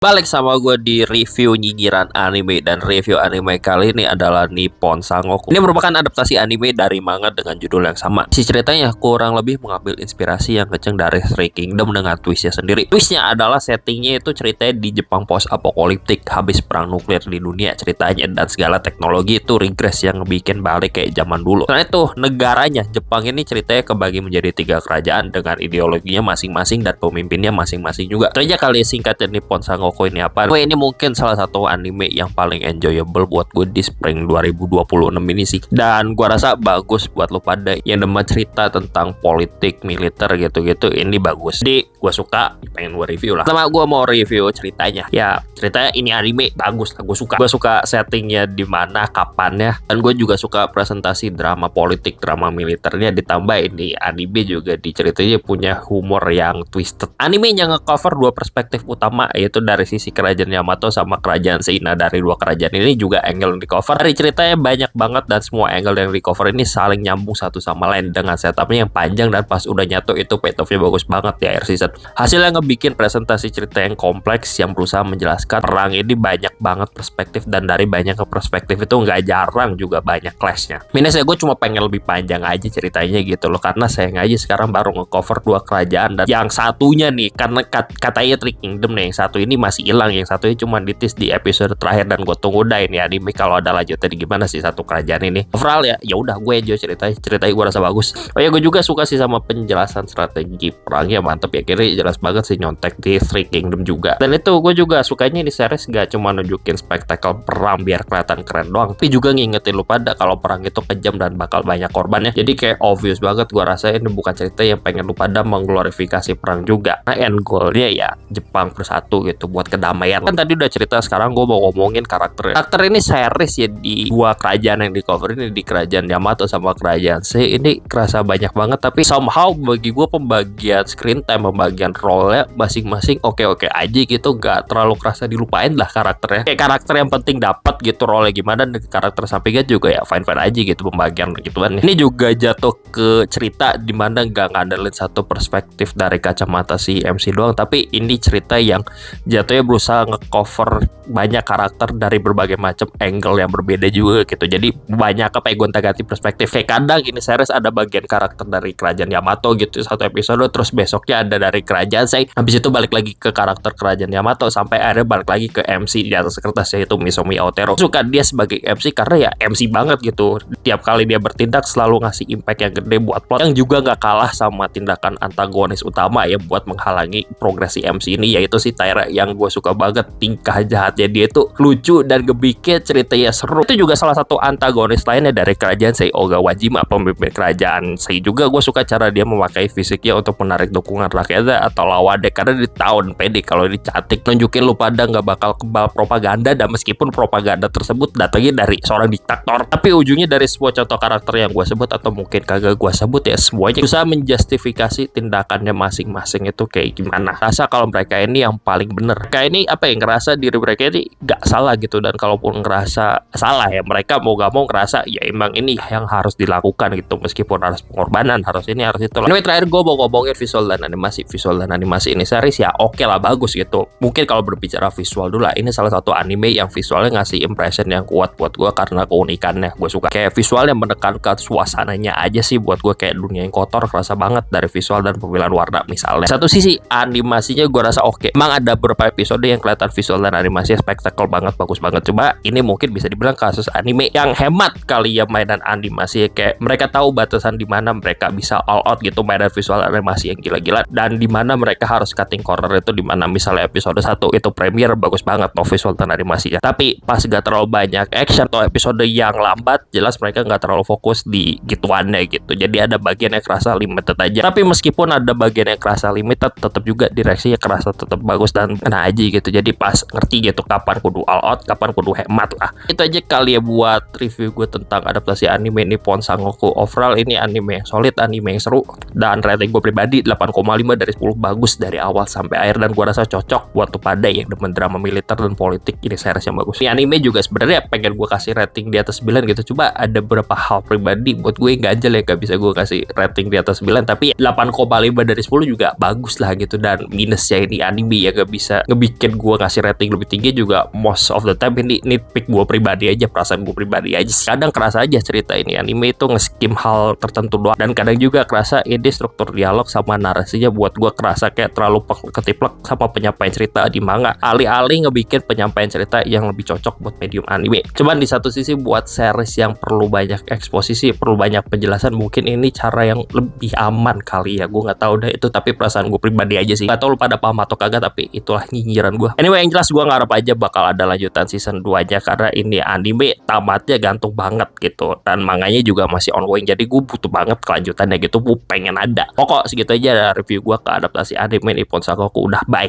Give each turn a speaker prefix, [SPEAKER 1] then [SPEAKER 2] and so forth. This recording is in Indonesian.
[SPEAKER 1] Balik sama gue di review nyinyiran anime, dan review anime kali ini adalah Nippon Sangoku. Ini merupakan adaptasi anime dari manga dengan judul yang sama. Si ceritanya kurang lebih mengambil inspirasi yang kenceng dari Three Kingdom dengan twistnya sendiri. Twistnya adalah settingnya itu ceritanya di Jepang post apokaliptik habis perang nuklir di dunia ceritanya, dan segala teknologi itu regress yang bikin balik kayak zaman dulu. Karena itu negaranya Jepang ini ceritanya kebagi menjadi 3 kerajaan dengan ideologinya masing-masing dan pemimpinnya masing-masing juga. Itu aja kali singkatnya Nippon Sangoku ini apa. Ini mungkin salah satu anime yang paling enjoyable buat gue di spring 2026 ini sih. Dan gue rasa bagus buat lo pada yang demen cerita tentang politik, militer gitu-gitu. Ini bagus. Jadi gue suka, pengen gue review lah. Pertama gue mau review ceritanya. Ya ceritanya ini anime bagus lah, gue suka. Gue suka settingnya di mana, kapannya. Dan gue juga suka presentasi drama politik, drama militernya. Ditambah ini anime juga di ceritanya punya humor yang twisted. Animenya ngecover 2 perspektif utama, yaitu dari sisi kerajaan Yamato sama kerajaan Seina. Dari 2 kerajaan ini juga angle yang di cover. Dari ceritanya banyak banget dan semua angle yang di cover ini saling nyambung satu sama lain dengan setupnya yang panjang, dan pas udah nyatu itu payoff-nya bagus banget di akhir season. Hasilnya ngebikin presentasi cerita yang kompleks yang berusaha menjelaskan perang ini banyak banget perspektif, dan dari banyak ke perspektif itu nggak jarang juga banyak clash-nya. Minusnya gue cuma pengen lebih panjang aja ceritanya gitu loh, karena sayang aja sekarang baru ngecover 2 kerajaan, dan yang satunya nih karena katanya Three Kingdom nih, yang satu ini masih hilang, yang satunya cuma ditis di episode terakhir, dan gue tunggu dah ini anime kalau ada lanjutannya gimana sih satu kerajaan ini. Overall ya udah gue enjoy ceritanya gue rasa bagus. Oh ya, gue juga suka sih sama penjelasan strategi perangnya, mantep ya, kira jelas banget sih, nyontek di Three Kingdom juga. Dan itu gue juga sukanya di series gak cuma nunjukin spektakel perang biar kelihatan keren doang, tapi juga ngingetin lu pada kalau perang itu kejam dan bakal banyak korbannya. Jadi kayak obvious banget gue rasa ini bukan cerita yang pengen lu pada mengglorifikasi perang juga. Nah end goalnya ya Jepang bersatu gitu buat kedamaian. Kan tadi udah cerita, sekarang gue mau ngomongin karakter ini series ya di 2 kerajaan yang di cover ini, di kerajaan Yamato sama kerajaan Sei. Ini kerasa banyak banget, tapi somehow bagi gue pembagian screen time, pembagian role-nya masing-masing oke-oke aja gitu, gak terlalu kerasa dilupain lah karakternya. Kayak karakter yang penting dapat gitu role gimana, dan karakter sampingnya juga ya fine-fine aja gitu pembagian gituan. Ini juga jatuh ke cerita dimana gak ngandelin satu perspektif dari kacamata si MC doang, tapi ini cerita yang jatuhnya berusaha ngecover banyak karakter dari berbagai macam angle yang berbeda juga gitu. Jadi banyak apa ya, gonta-ganti perspektif. Kayak kadang ini series ada bagian karakter dari kerajaan Yamato gitu satu episode, terus besoknya ada dari kerajaan Sei, habis itu balik lagi ke karakter kerajaan Yamato, sampai akhirnya balik lagi ke MC di atas kertas, yaitu Misomi Aotero. Suka dia sebagai MC karena ya MC banget gitu. Tiap kali dia bertindak selalu ngasih impact yang gede buat plot, yang juga nggak kalah sama tindakan antagonis utama ya buat menghalangi progresi MC ini, yaitu si Taira, yang gue suka banget tingkah jahatnya dia itu lucu dan gebiknya, ceritanya seru. Itu juga salah satu antagonis lainnya dari kerajaan Sei, Ogawajima, pemimpin kerajaan Sei juga. Gue suka cara dia memakai fisiknya untuk menarik dukungan rakyatnya atau lawan deh, karena di tahun pede kalau ini cantik, nunjukin lu pada nggak bakal kebal propaganda, dan meskipun propaganda tersebut datangnya dari seorang diktator, tapi ujungnya dari sebuah contoh karakter yang gue sebut atau mungkin kagak gue sebut ya, semuanya berusaha menjustifikasi tindakannya masing-masing itu kayak gimana. Rasa kalau mereka ini yang paling bener, kayak ini apa yang ngerasa diri mereka ini gak salah gitu, dan kalaupun ngerasa salah ya mereka mau gak mau ngerasa ya emang ini yang harus dilakukan gitu, meskipun harus pengorbanan, harus ini harus itu. Anyway, terakhir gue mau ngomongin visual dan animasi ini series ya oke lah, bagus gitu. Mungkin kalau berbicara visual dulu lah, ini salah satu anime yang visualnya ngasih impression yang kuat buat gue karena keunikannya. Gue suka kayak visual yang menekankan suasananya aja sih, buat gue kayak dunia yang kotor kerasa banget dari visual dan pemilihan warna misalnya. Satu sisi animasinya gue rasa oke. Emang ada beberapa episode yang kelihatan visual dan animasinya spektakel banget, bagus banget. Coba ini mungkin bisa dibilang kasus anime yang hemat kali ya mainan animasi, kayak mereka tahu batasan di mana mereka bisa all out gitu mainan visual animasi yang gila-gila, dan di mana mereka harus cutting corner itu di mana misalnya episode 1 itu premier bagus banget no visual dan animasinya, tapi pas gak terlalu banyak action atau episode yang lambat, jelas mereka gak terlalu fokus di gituannya gitu. Jadi ada bagian yang kerasa limited aja, tapi meskipun ada bagian yang kerasa limited, tetap juga direksinya kerasa tetap bagus dan kena aja gitu. Jadi pas ngerti gitu kapan kudu all out, kapan kudu hemat lah. Itu aja kali ya buat review gue tentang adaptasi anime Nippon Sangoku. Overall ini anime yang solid, anime yang seru, dan rating gue pribadi 8,5 dari 10, bagus dari awal sampai akhir, dan gue rasa cocok buat tuh pada yang demen drama militer dan politik. Ini series yang bagus. Ini anime juga sebenarnya pengen gue kasih rating di atas 9 gitu, coba ada beberapa hal pribadi buat gue yang ganjel ya, gak bisa gue kasih rating di atas 9, tapi 8,5 dari 10 juga bagus lah gitu. Dan minusnya ini anime ya gak bisa ngebikin gue kasih rating lebih tinggi juga most of the time ini nitpick gue pribadi aja, perasaan gue pribadi aja. Kadang kerasa aja cerita ini anime itu nge-skim hal tertentu doang, dan kadang juga kerasa ini struktur dialog sama narasinya buat gue kerasa kayak terlalu ketiplek sama penyampaian cerita di manga, alih-alih ngebikin penyampaian cerita yang lebih cocok buat medium anime. Cuman di satu sisi buat series yang perlu banyak eksposisi, perlu banyak penjelasan, mungkin ini cara yang lebih aman kali ya. Gue nggak tahu deh itu, tapi perasaan gue pribadi aja sih. Gak tau lu pada paham atau kagak, tapi itulah nyinyiran gue. Anyway, yang jelas gue ngarep aja bakal ada lanjutan season 2-nya, karena ini anime tamatnya gantung banget gitu, dan manganya juga masih ongoing, jadi gue butuh banget kelanjutannya gitu. Gue pengen ada. Pokok segitu aja review gue ke adaptasi anime Nippon Sangoku. Udah, bye.